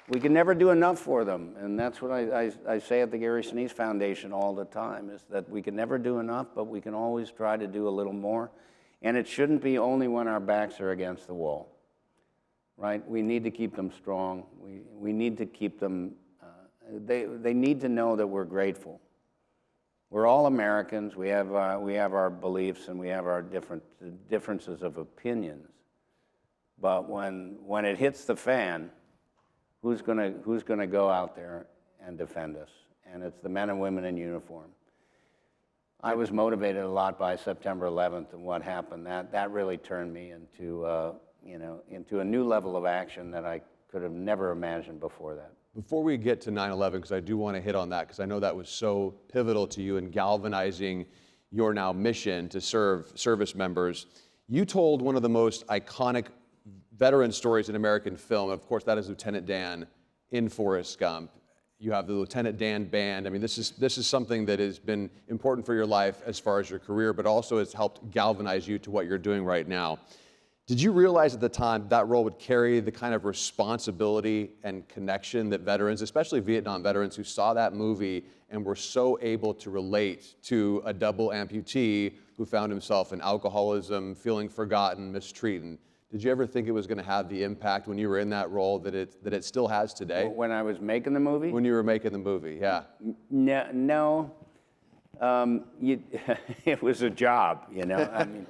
we can never do enough for them, and that's what I say at the Gary Sinise Foundation all the time, is that we can never do enough, but we can always try to do a little more, and it shouldn't be only when our backs are against the wall, right? We need to keep them strong. We need to keep them, they need to know that we're grateful. We're all Americans. We have our beliefs and we have our differences of opinions, but when it hits the fan, who's gonna go out there and defend us? And it's the men and women in uniform. I was motivated a lot by September 11th and what happened. That really turned me into into a new level of action that I could have never imagined before that. Before we get to 9/11, because I do want to hit on that, because I know that was so pivotal to you in galvanizing your now mission to serve service members, you told one of the most iconic veteran stories in American film. Of course, that is Lieutenant Dan in Forrest Gump. You have the Lieutenant Dan Band. I mean, this is something that has been important for your life as far as your career, but also has helped galvanize you to what you're doing right now. Did you realize at the time that role would carry the kind of responsibility and connection that veterans, especially Vietnam veterans who saw that movie and were so able to relate to a double amputee who found himself in alcoholism, feeling forgotten, mistreated? Did you ever think it was going to have the impact when you were in that role that it still has today? When I was making the movie? When you were making the movie, yeah. No. It was a job, I mean,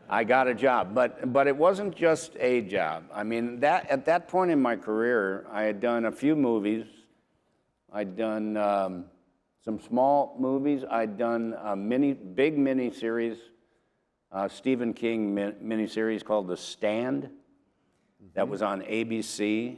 I got a job, but it wasn't just a job. I mean, at that point in my career, I had done a few movies. I'd done some small movies. I'd done a big miniseries. Stephen King miniseries called The Stand that was on ABC.